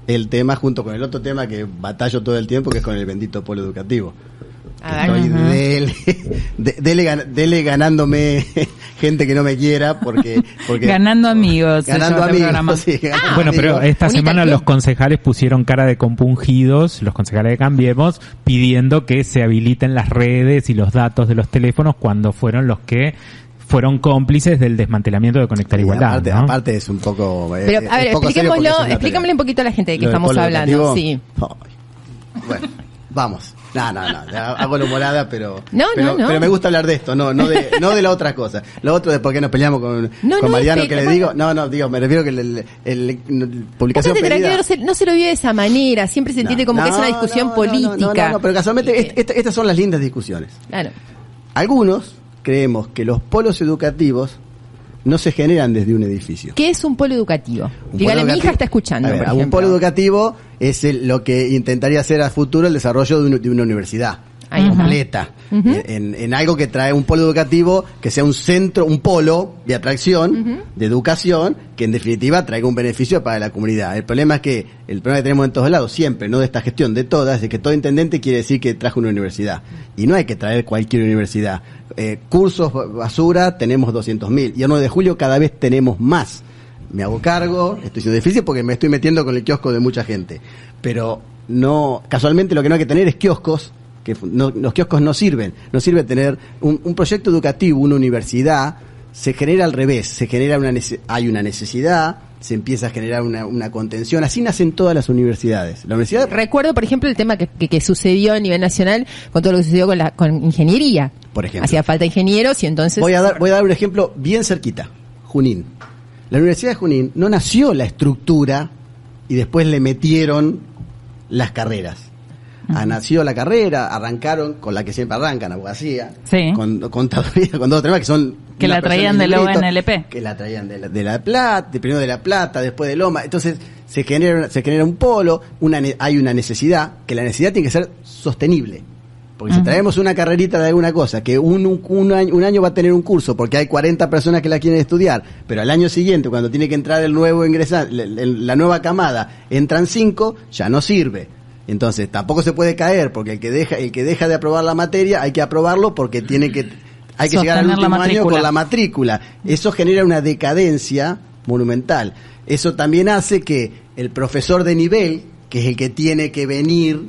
El tema junto con el otro tema que batallo todo el tiempo, que es con el bendito polo educativo. Dele ganándome gente que no me quiera porque ganando amigos. Ganando amigos. Sí, bueno, pero esta semana los concejales pusieron cara de compungidos, los concejales de Cambiemos, pidiendo que se habiliten las redes y los datos de los teléfonos cuando fueron los que fueron cómplices del desmantelamiento de Conectar Igualdad. Aparte es un poco... Pero, a ver, explícamelo un poquito a la gente de que estamos hablando. Sí. Bueno, vamos. No, hago la humorada, pero no. me gusta hablar de esto, no de la otra cosa. Lo otro de por qué nos peleamos con Mariano, que le digo, me refiero que el publicación pedida... no se lo vio de esa manera, siempre se entiende como que es una discusión política. No, pero casualmente estas son las lindas discusiones. Claro. Algunos creemos que los polos educativos no se generan desde un edificio. ¿Qué es un polo educativo? Dígale, mi hija está escuchando. Un polo educativo es lo que intentaría hacer a futuro el desarrollo de una universidad completa. En algo que trae un polo educativo que sea un centro, un polo de atracción, de educación, que en definitiva traiga un beneficio para la comunidad. El problema que tenemos en todos lados, siempre, no de esta gestión, de todas, es que todo intendente quiere decir que trajo una universidad. Y no hay que traer cualquier universidad. Cursos basura, tenemos 200.000. Y el 9 de julio cada vez tenemos más. Me hago cargo, estoy siendo difícil porque me estoy metiendo con el kiosco de mucha gente. Pero casualmente lo que no hay que tener es kioscos, los kioscos no sirve tener un proyecto educativo, una universidad, se genera al revés, hay una necesidad, se empieza a generar una contención, así nacen todas las universidades. La universidad... Recuerdo, por ejemplo, el tema que sucedió a nivel nacional con todo lo que sucedió con ingeniería. Por ejemplo. Hacía falta ingenieros y entonces... Voy a dar un ejemplo bien cerquita, Junín. La Universidad de Junín no nació la estructura y después le metieron las carreras. Nació la carrera, arrancaron con la que siempre arrancan, abogacía, con contaduría, con dos temas que son... Que la traían de la UNLP. Que la traían de La Plata, primero de La Plata, después de Loma. Entonces se genera un polo, hay una necesidad, que la necesidad tiene que ser sostenible. Porque si traemos una carrerita de alguna cosa, que un año va a tener un curso, porque hay 40 personas que la quieren estudiar, pero al año siguiente, cuando tiene que entrar el nuevo ingresante, la nueva camada, entran 5, ya no sirve. Entonces tampoco se puede caer, porque el que deja de aprobar la materia hay que aprobarlo porque hay que llegar al último año con la matrícula. Eso genera una decadencia monumental. Eso también hace que el profesor de nivel, que es el que tiene que venir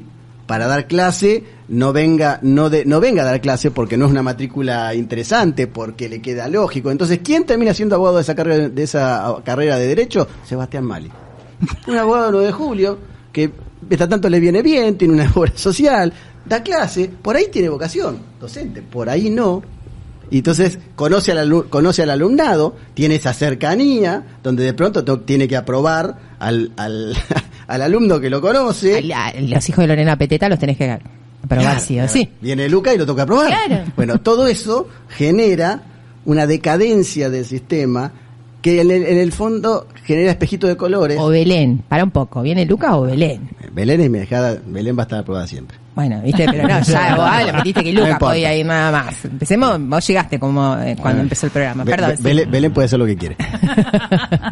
para dar clase, no venga a dar clase porque no es una matrícula interesante, porque le queda lógico. Entonces, ¿quién termina siendo abogado de esa carrera de Derecho? Sebastián Mali. Un abogado del 9 de julio que mientras tanto le viene bien, tiene una obra social, da clase, por ahí tiene vocación docente, por ahí no. Y entonces conoce al alumnado, tiene esa cercanía, donde de pronto tiene que aprobar al alumno que lo conoce. Los hijos de Lorena Peteta los tenés que aprobar, claro. Sí. Viene Luca y lo toca aprobar. Claro. Bueno, todo eso genera una decadencia del sistema que en el fondo genera espejitos de colores. O Belén, para un poco, ¿viene Luca o Belén? Belén es mi dejada, Belén va a estar aprobada siempre. Bueno, viste, pero no, ya vos le metiste que Luca podía ir nada más. Empecemos, vos llegaste como cuando empezó el programa, perdón. Belén puede hacer lo que quiere.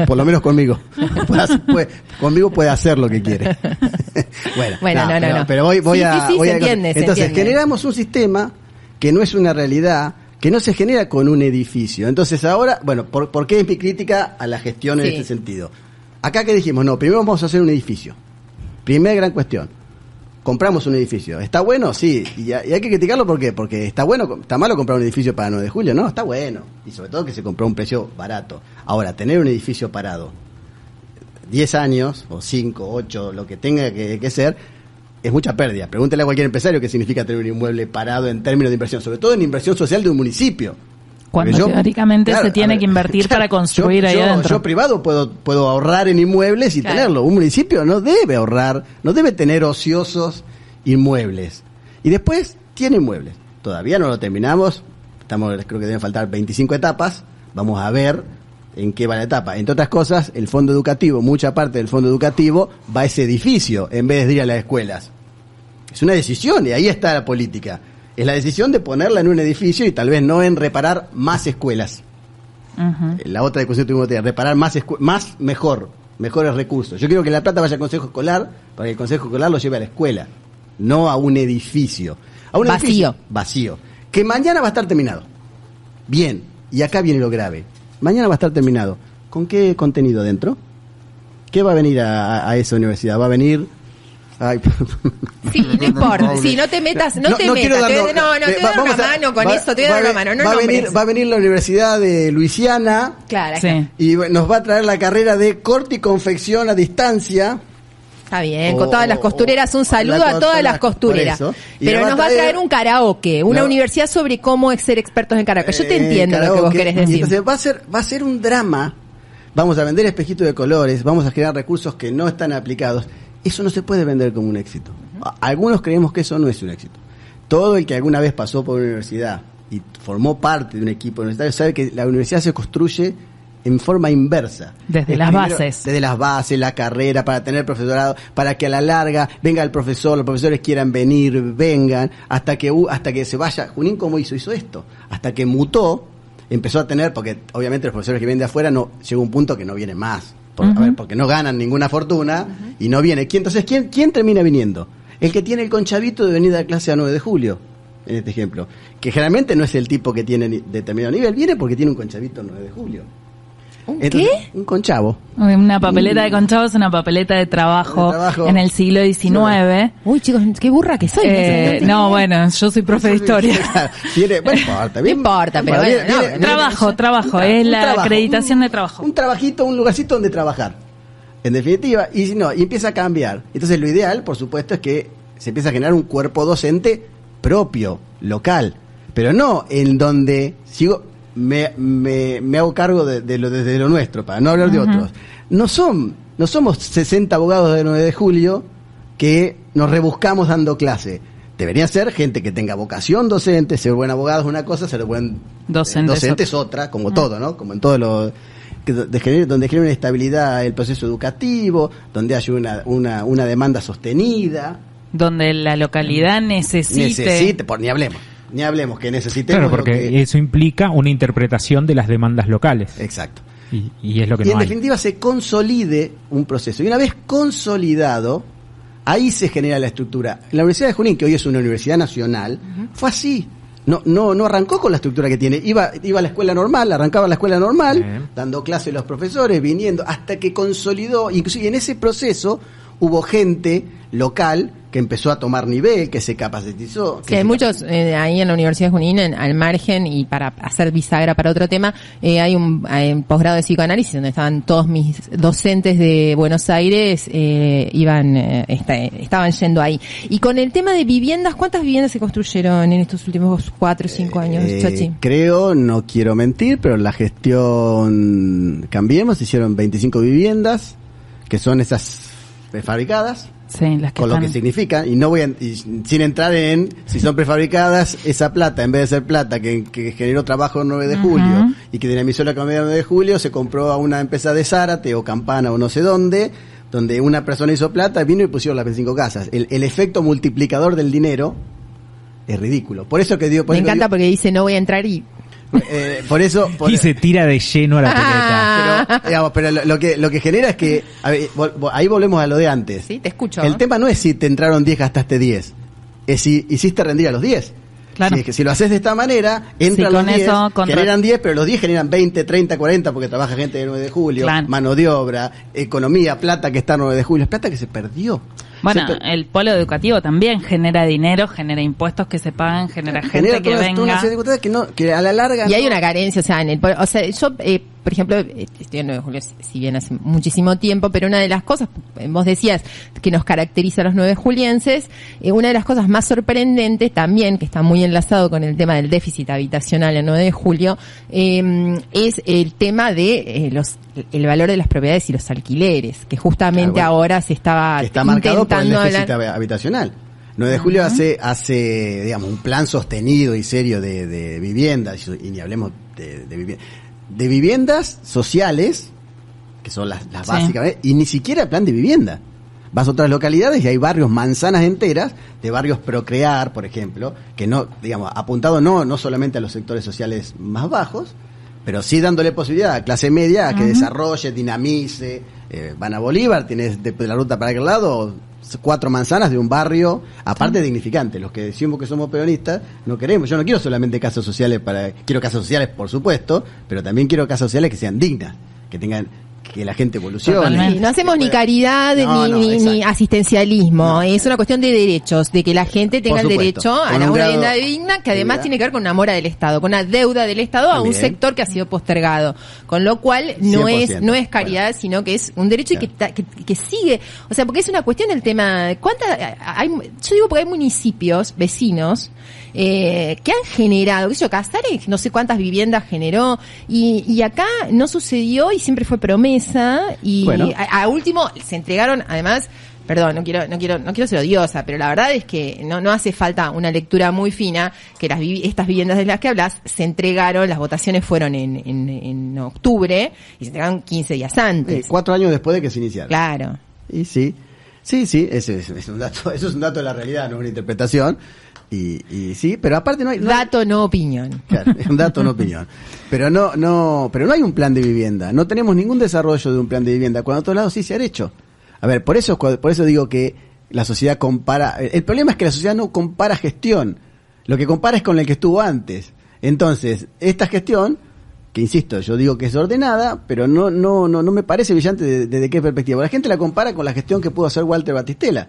Por lo menos conmigo. Conmigo puede hacer lo que quiere. Bueno, no. Pero voy a... Entonces, generamos un sistema que no es una realidad, que no se genera con un edificio. Entonces ahora, bueno, ¿por qué es mi crítica a la gestión en este sentido? Acá que dijimos, no, primero vamos a hacer un edificio. Primera gran cuestión. Compramos un edificio. ¿Está bueno? Sí. Y hay que criticarlo, ¿por qué? Porque está malo comprar un edificio para 9 de julio. No, está bueno. Y sobre todo que se compró a un precio barato. Ahora, tener un edificio parado 10 años, o 5, 8, lo que tenga que ser, es mucha pérdida. Pregúntele a cualquier empresario qué significa tener un inmueble parado en términos de inversión, sobre todo en inversión social de un municipio. Cuando teóricamente se tiene que invertir para construir ahí adentro. Yo privado puedo ahorrar en inmuebles y tenerlo. Un municipio no debe ahorrar, no debe tener ociosos inmuebles. Y después tiene inmuebles. Todavía no lo terminamos. Creo que deben faltar 25 etapas. Vamos a ver en qué va la etapa. Entre otras cosas, el fondo educativo, mucha parte del fondo educativo va a ese edificio en vez de ir a las escuelas. Es una decisión y ahí está la política. Es la decisión de ponerla en un edificio y tal vez no en reparar más escuelas. Uh-huh. La otra discusión que tuvimos que reparar mejores recursos. Yo quiero que la plata vaya al consejo escolar para que el consejo escolar lo lleve a la escuela, no a un edificio. A un edificio vacío. Que mañana va a estar terminado. Bien, y acá viene lo grave. Mañana va a estar terminado. ¿Con qué contenido adentro? ¿Qué va a venir a esa universidad? ¿Va a venir...? Ay. Sí, no importa. Sí, no te metas. No te doy una mano con eso, te voy a dar una mano. No va a venir la Universidad de Luisiana. Claro. Sí. Y nos va a traer la carrera de corte y confección a distancia. Está bien, con todas las costureras, un saludo a todas las costureras. Pero nos va a traer un karaoke, una universidad sobre cómo ser expertos en karaoke. Yo te entiendo lo que vos querés decir. Entonces va a ser un drama. Vamos a vender espejitos de colores, vamos a generar recursos que no están aplicados. Eso no se puede vender como un éxito. Algunos creemos que eso no es un éxito. Todo el que alguna vez pasó por una universidad y formó parte de un equipo universitario sabe que la universidad se construye en forma inversa. Desde las bases. Desde las bases, la carrera, para tener profesorado, para que a la larga venga el profesor, los profesores quieran venir, vengan, hasta que se vaya. Junín, ¿cómo hizo esto? Hasta que mutó, empezó a tener, porque obviamente los profesores que vienen de afuera llega un punto que no vienen más. Porque no ganan ninguna fortuna y no viene. Entonces, ¿quién termina viniendo? El que tiene el conchavito de venir a clase a 9 de julio, en este ejemplo. Que generalmente no es el tipo que tiene determinado nivel, viene porque tiene un conchavito 9 de julio. ¿Qué? Un conchavo. Una papeleta de conchavos es una papeleta de trabajo en el siglo XIX. Uy, chicos, qué burra que soy. No, bueno, yo soy profe de historia. No importa, pero bueno. Trabajo, es la acreditación de trabajo. Un trabajito, un lugarcito donde trabajar. En definitiva, y empieza a cambiar. Entonces lo ideal, por supuesto, es que se empieza a generar un cuerpo docente propio, local. Pero no en donde me hago cargo de lo nuestro, para no hablar de otros. No somos 60 abogados de 9 de julio que nos rebuscamos dando clase. Debería ser gente que tenga vocación docente. Ser buen abogado es una cosa, ser buen docente es otra, como todo, ¿no? Como en todo donde genere una estabilidad el proceso educativo, donde haya una demanda sostenida, donde la localidad necesite ni hablemos que necesitemos. Claro, porque eso implica una interpretación de las demandas locales. Exacto. Y es lo que no hay. Y en definitiva se consolide un proceso. Y una vez consolidado, ahí se genera la estructura. La Universidad de Junín, que hoy es una universidad nacional, fue así. No arrancó con la estructura que tiene. Iba a la escuela normal, arrancaba la escuela normal, dando clases los profesores, viniendo, hasta que consolidó. Inclusive en ese proceso hubo gente local que empezó a tomar nivel, que se capacitó. Sí, hay muchos ahí en la Universidad de Junín, al margen, y para hacer bisagra para otro tema, hay un posgrado de psicoanálisis donde estaban todos mis docentes de Buenos Aires, estaban yendo ahí. Y con el tema de viviendas, ¿cuántas viviendas se construyeron en estos últimos 4 o 5 años, Chachi? Creo, no quiero mentir, pero en la gestión Cambiemos hicieron 25 viviendas, que son esas prefabricadas. Sí, las que con lo que significa, y sin entrar en si son prefabricadas, esa plata, en vez de ser plata que generó trabajo el 9 de julio y que dinamizó la economía el 9 de julio, se compró a una empresa de Zárate o Campana o no sé dónde, donde una persona hizo plata, vino y pusieron las 25 casas. El efecto multiplicador del dinero es ridículo. Por eso que me encanta porque dice no voy a entrar y y se tira de lleno a la pelota. Pero lo que genera es que ahí volvemos a lo de antes. Sí, te escucho. El tema no es si te entraron 10, gastaste 10. Es si hiciste rendir a los 10. Claro. Si lo haces de esta manera, entran los 10, generan 10, pero los 10 generan 20, 30, 40, porque trabaja gente del 9 de julio, mano de obra, economía, plata que está el 9 de julio, es plata que se perdió. Bueno, el polo educativo también genera dinero, genera impuestos que se pagan, genera gente que venga. Una serie de cosas que a la larga... Y hay una carencia, o sea, en el polo, o sea, yo, por ejemplo, estoy en 9 de julio, si bien hace muchísimo tiempo, pero una de las cosas, vos decías, que nos caracteriza a los 9 julienses, una de las cosas más sorprendentes también, que está muy enlazado con el tema del déficit habitacional en 9 de julio, es el tema de el valor de las propiedades y los alquileres, que justamente ahora se estaba que está marcado por el déficit hablar habitacional. 9 de julio hace, digamos, un plan sostenido y serio de viviendas, y ni hablemos de viviendas sociales, que son las básicas, y ni siquiera plan de vivienda. Vas a otras localidades y hay barrios, manzanas enteras, de barrios Procrear, por ejemplo, que no, digamos, apuntado no solamente a los sectores sociales más bajos, pero sí dándole posibilidad a clase media a que desarrolle, dinamice. Van a Bolívar, tienes de la ruta para aquel lado 4 manzanas de un barrio, aparte dignificante. Los que decimos que somos peronistas, no queremos, yo no quiero solamente casas sociales quiero casas sociales por supuesto, pero también quiero casas sociales que sean dignas, que tengan, que la gente evolucione. Sí, no hacemos ni caridad ni asistencialismo, es una cuestión de derechos, de que la gente tenga el derecho a una vivienda digna, que además tiene que ver con una mora del Estado, con una deuda del Estado también a un sector que ha sido postergado, con lo cual no es caridad, sino que es un derecho y que sigue, o sea, porque es una cuestión el tema, yo digo porque hay municipios vecinos que han generado, qué sé yo, Casares, no sé cuántas viviendas generó, y acá no sucedió y siempre fue promesa, y a último se entregaron, además, perdón, no quiero ser odiosa, pero la verdad es que no hace falta una lectura muy fina, que estas viviendas de las que hablas se entregaron, las votaciones fueron en octubre y se entregaron 15 días antes. 4 años después de que se iniciaron. Claro. Y sí, ese es un dato, eso es un dato de la realidad, no una interpretación. Y sí, pero aparte no hay... Dato, no opinión. Claro, es un dato, no opinión. Pero no hay un plan de vivienda. No tenemos ningún desarrollo de un plan de vivienda, cuando a otros lados sí se han hecho. A ver, por eso digo que la sociedad compara... El problema es que la sociedad no compara gestión. Lo que compara es con el que estuvo antes. Entonces, esta gestión, que insisto, yo digo que es ordenada, pero no me parece brillante desde qué perspectiva. La gente la compara con la gestión que pudo hacer Walter Batistela,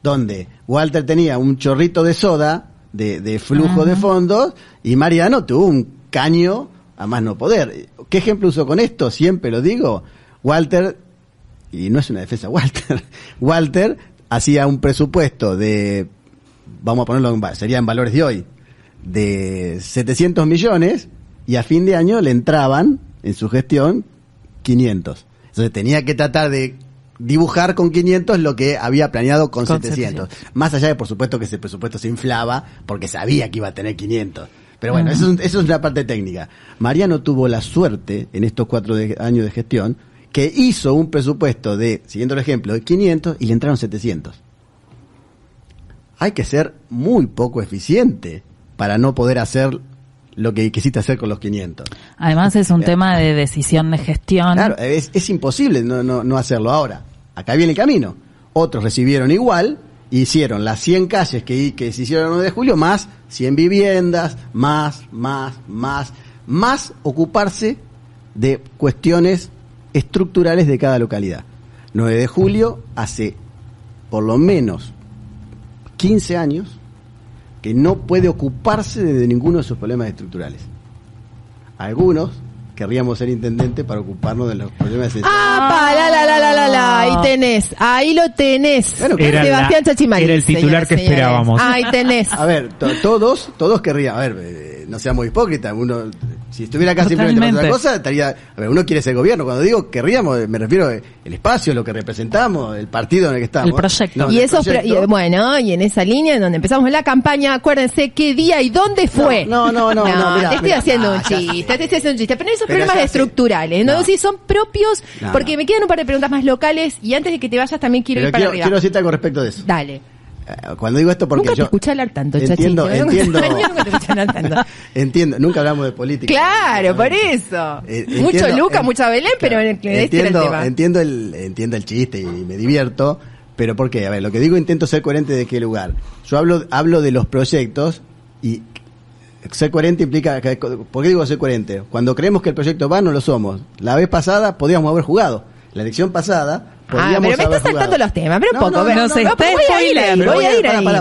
donde Walter tenía un chorrito de soda, de flujo de fondos, y Mariano tuvo un caño a más no poder. ¿Qué ejemplo uso con esto? Siempre lo digo. Walter, y no es una defensa Walter hacía un presupuesto de, vamos a ponerlo sería en valores de hoy, de 700 millones, y a fin de año le entraban, en su gestión, 500. Entonces tenía que tratar de dibujar con 500 lo que había planeado con 700. Más allá de, por supuesto, que ese presupuesto se inflaba porque sabía que iba a tener 500. Pero bueno, eso es una parte técnica. Mariano tuvo la suerte en estos 4 años de gestión que hizo un presupuesto siguiendo el ejemplo, de 500 y le entraron 700. Hay que ser muy poco eficiente para no poder hacer lo que quisiste hacer con los 500. Además es un tema de decisión de gestión. Claro, es imposible no hacerlo ahora. Acá viene el camino. Otros recibieron igual, hicieron las 100 calles que se hicieron el 9 de julio, más 100 viviendas, más ocuparse de cuestiones estructurales de cada localidad. 9 de julio hace por lo menos 15 años que no puede ocuparse de ninguno de sus problemas estructurales. Algunos querríamos ser intendente para ocuparnos de los problemas ahí lo tenés. Bueno, Sebastián Chachimari. Era el titular que esperábamos. Ahí tenés. A ver, todos querrían, a ver, no seamos hipócritas, uno, si estuviera acá simplemente para otra cosa, estaría, a ver, uno quiere ser gobierno, cuando digo querríamos, me refiero al espacio, lo que representamos, el partido en el que estamos. El proyecto. Y en esa línea en donde empezamos la campaña, acuérdense qué día y dónde fue. No, mirá, te estoy haciendo un chiste, pero esos problemas estructurales, ¿no? Si son propios, porque me quedan un par de preguntas más locales y antes de que te vayas también quiero ir para arriba. Quiero decirte algo respecto de eso. Dale. Cuando digo esto porque nunca te escuché hablar tanto, entiendo. Nunca te escuché hablar tanto. Entiendo, nunca hablamos de política. Claro, por eso. Mucho Luca, mucha Belén, pero este era el tema. Entiendo el chiste y me divierto, pero ¿por qué? A ver, lo que digo, intento ser coherente de qué lugar. Yo hablo de los proyectos y ser coherente implica, ¿por qué digo ser coherente? Cuando creemos que el proyecto va, no lo somos. La vez pasada podíamos haber jugado. La elección pasada pero me estás saltando los temas,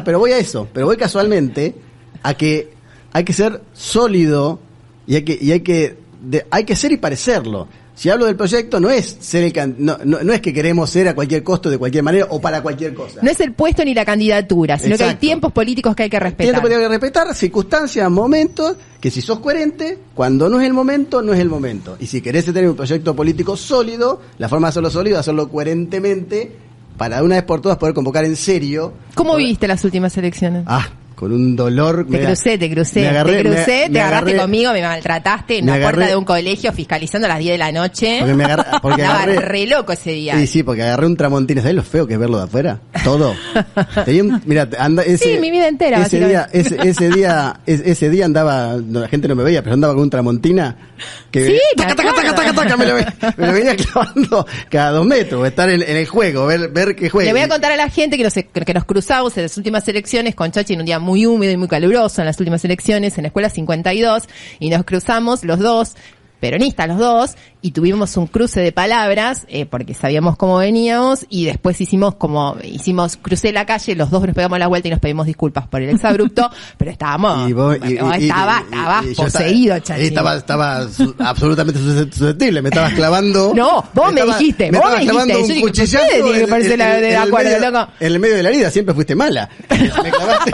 pero voy a eso, pero voy casualmente a que hay que ser sólido y hay que ser y parecerlo. Si hablo del proyecto, no es ser no es que queremos ser a cualquier costo, de cualquier manera o para cualquier cosa. No es el puesto ni la candidatura, sino que hay tiempos políticos que hay que respetar. Tiempos políticos que hay que respetar, circunstancias, momentos, que si sos coherente, cuando no es el momento, no es el momento. Y si querés tener un proyecto político sólido, la forma de hacerlo sólido es hacerlo coherentemente para de una vez por todas poder convocar en serio. ¿Cómo viviste las últimas elecciones? Con un dolor. Te agarraste conmigo, me maltrataste en la puerta de un colegio fiscalizando a las 10 de la noche. Porque andaba re loco ese día. Sí, porque agarré un tramontina. ¿Sabés lo feo que es verlo de afuera? Todo. Sí, mi vida entera. Ese día andaba, la gente no me veía, pero andaba con un tramontina que sí, me lo venía clavando cada 2 metros, estar en el juego, ver qué juega. Le voy a contar a la gente que nos cruzamos en las últimas elecciones con Chachi en un día muy húmedo y muy caluroso en las últimas elecciones en la escuela 52 y nos cruzamos los dos, peronistas los dos, y tuvimos un cruce de palabras porque sabíamos cómo veníamos y después crucé la calle, los dos nos pegamos la vuelta y nos pedimos disculpas por el exabrupto, pero estábamos estaba poseído, Chachi. Estaba absolutamente susceptible, me estabas clavando. No, vos me dijiste, un cuchillazo en el medio de la herida, siempre fuiste mala. Me clavaste,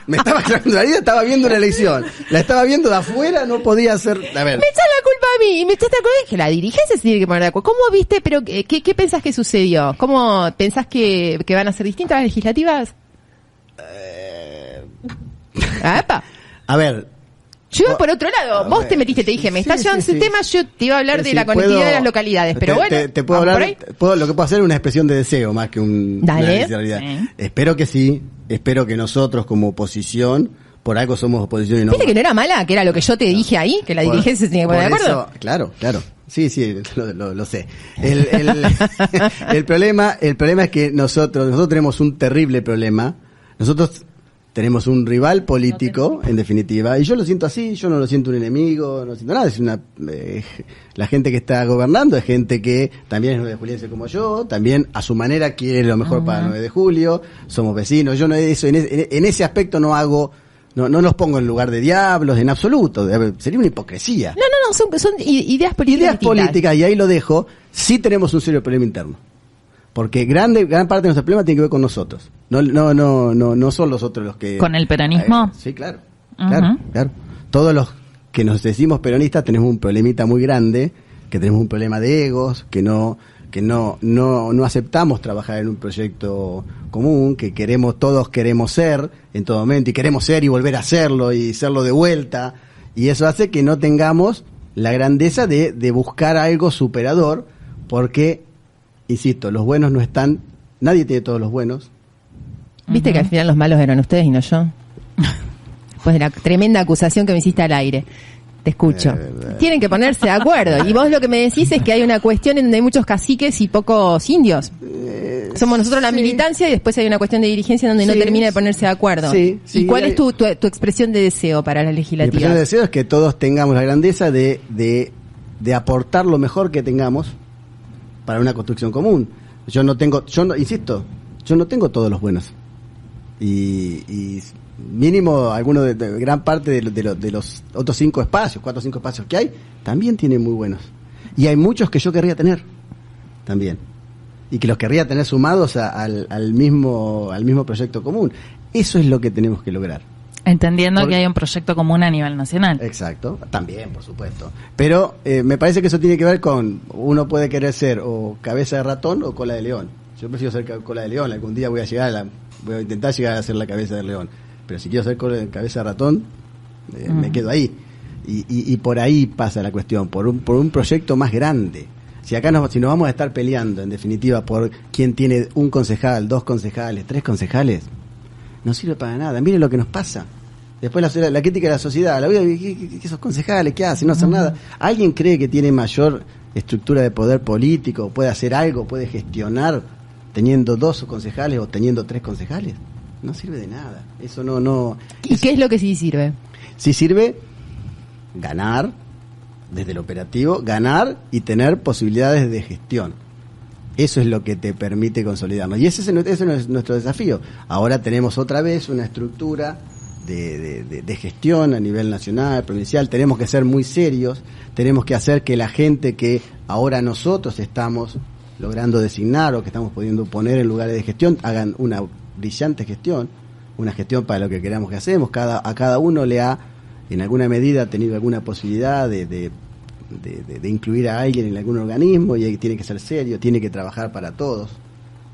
me estaba clavando la herida, estaba viendo una elección, la estaba viendo de afuera, no podía hacer, a ver. Me echás la culpa a mí, me echaste que la dirigencia se tiene que poner de acuerdo. ¿Cómo viste, pero qué pensás que sucedió? ¿Cómo pensás que van a ser distintas las legislativas? A ver. Yo iba por otro lado. Vos te metiste, te dije, me está llevando ese tema, yo te iba a hablar de la conectividad de las localidades. Pero te puedo hablar, lo que puedo hacer es una expresión de deseo más que una realidad. Sí. Espero que sí, espero que nosotros como oposición, por algo somos oposición y no. ¿Viste que no era mala? Que era lo que yo te dije ahí, que la dirigencia se tenía que poner de acuerdo. Claro. Sí, lo sé. El problema es que nosotros tenemos un terrible problema. Nosotros tenemos un rival político, en definitiva, y yo lo siento así, yo no lo siento un enemigo, no siento nada, la gente que está gobernando es gente que también es 9 de juliense como yo, también a su manera quiere lo mejor para el 9 de julio, somos vecinos, yo no eso, en ese aspecto no hago. No los pongo en lugar de diablos, en absoluto. Sería una hipocresía. No, son ideas políticas. Ideas políticas, y ahí lo dejo. Sí tenemos un serio problema interno. Porque gran parte de nuestro problema tiene que ver con nosotros. No son los otros los que... ¿Con el peronismo? Sí, claro. Claro. Todos los que nos decimos peronistas tenemos un problemita muy grande, que tenemos un problema de egos, que no aceptamos trabajar en un proyecto común, que todos queremos ser en todo momento, y queremos ser y volver a serlo y serlo de vuelta, y eso hace que no tengamos la grandeza de buscar algo superador, porque, insisto, los buenos no están, nadie tiene todos los buenos. ¿Viste que al final los malos eran ustedes y no yo? Pues de la tremenda acusación que me hiciste al aire. Te escucho. Tienen que ponerse de acuerdo. Y vos lo que me decís es que hay una cuestión en donde hay muchos caciques y pocos indios. Somos nosotros la militancia y después hay una cuestión de dirigencia donde no termina de ponerse de acuerdo. ¿Y cuál es tu expresión de deseo para las legislativas? Mi expresión de deseo es que todos tengamos la grandeza de aportar lo mejor que tengamos para una construcción común. Insisto, yo no tengo todos los buenos. Y mínimo alguno de gran parte de los otros 4 o 5 espacios que hay, también tienen muy buenos. Y hay muchos que yo querría tener también. Y que los querría tener sumados al mismo proyecto común. Eso es lo que tenemos que lograr. Entendiendo que hay un proyecto común a nivel nacional. Exacto, también, por supuesto. Pero me parece que eso tiene que ver con, uno puede querer ser o cabeza de ratón o cola de león. Yo prefiero ser cola de león, algún día voy a intentar llegar a ser la cabeza de león. Pero si quiero ser cabeza de ratón, me quedo ahí. Y por ahí pasa la cuestión, por un proyecto más grande. Si nos vamos a estar peleando, en definitiva, por quién tiene un concejal, 2 concejales, 3 concejales, no sirve para nada. Miren lo que nos pasa. Después la crítica de la sociedad, la vida, ¿qué esos concejales? ¿Qué hacen? No hacen nada. ¿Alguien cree que tiene mayor estructura de poder político, puede hacer algo, puede gestionar teniendo 2 concejales o teniendo 3 concejales? No sirve de nada. Eso no. ¿Y qué es lo que sí sirve? Sí sirve ganar, desde el operativo, ganar y tener posibilidades de gestión. Eso es lo que te permite consolidarnos. Y ese es nuestro desafío. Ahora tenemos otra vez una estructura de gestión a nivel nacional, provincial. Tenemos que ser muy serios. Tenemos que hacer que la gente que ahora nosotros estamos logrando designar o que estamos pudiendo poner en lugares de gestión hagan una brillante gestión, una gestión para lo que queramos que hacemos. A cada uno le ha, en alguna medida, tenido alguna posibilidad de incluir a alguien en algún organismo, y tiene que ser serio, tiene que trabajar para todos,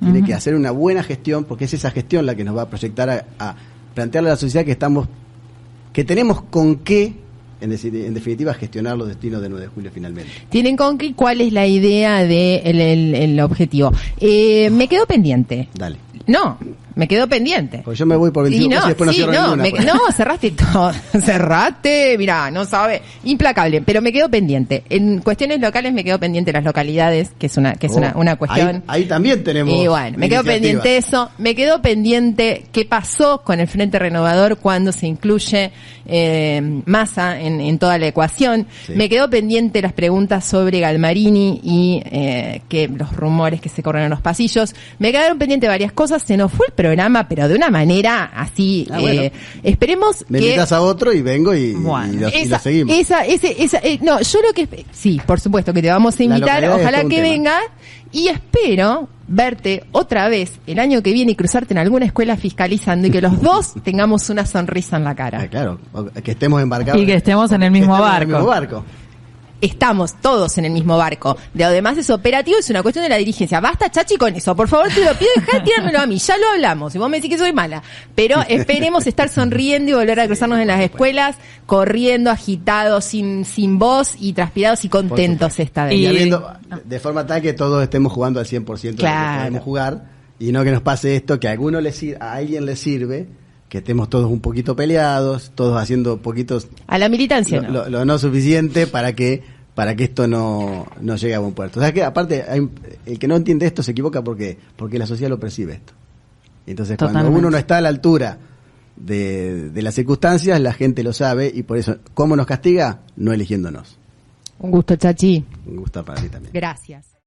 tiene que hacer una buena gestión, porque es esa gestión la que nos va a proyectar a plantearle a la sociedad que tenemos con qué, en definitiva, gestionar los destinos de 9 de julio finalmente. ¿Tienen con qué? ¿Cuál es la idea el objetivo? Me quedo pendiente. Dale. No, me quedo pendiente. Porque yo me voy por 25 cosas y después no cierro ninguna. No, cerraste todo. Cerraste, mirá, no sabe. Implacable, pero me quedo pendiente. En cuestiones locales me quedo pendiente las localidades, que es una cuestión. Ahí también tenemos. Y bueno, me quedo pendiente eso. Me quedo pendiente qué pasó con el Frente Renovador cuando se incluye Massa en toda la ecuación. Sí. Me quedo pendiente las preguntas sobre Galmarini y que los rumores que se corren en los pasillos. Me quedaron pendientes varias cosas. Se nos fue el programa, pero de una manera así. Bueno. Esperemos me invitas a otro y vengo y lo seguimos. No, yo lo que sí, por supuesto que te vamos a invitar. Ojalá que venga. Y espero verte otra vez el año que viene y cruzarte en alguna escuela fiscalizando y que los dos tengamos una sonrisa en la cara. Claro, que estemos embarcados. Y que estemos en el mismo barco. Estamos todos en el mismo barco. Además es operativo, es una cuestión de la dirigencia. Basta, Chachi, con eso. Por favor, te lo pido, dejá de tirármelo a mí. Ya lo hablamos. Y vos me decís que soy mala. Pero esperemos estar sonriendo y volver a cruzarnos en las escuelas, corriendo, agitados, sin voz y transpirados y contentos esta vez. Y habiendo, de forma tal que todos estemos jugando al 100% de lo que podemos jugar. Y no que nos pase esto, que a alguien le sirve, que estemos todos un poquito peleados, todos haciendo poquitos... A la militancia lo no suficiente para que esto no llegue a buen puerto. O sea que aparte, el que no entiende esto se equivoca porque la sociedad lo percibe esto. Entonces cuando uno no está a la altura de las circunstancias, la gente lo sabe, y por eso, ¿cómo nos castiga? No eligiéndonos. Un gusto, Chachi. Un gusto para ti también. Gracias.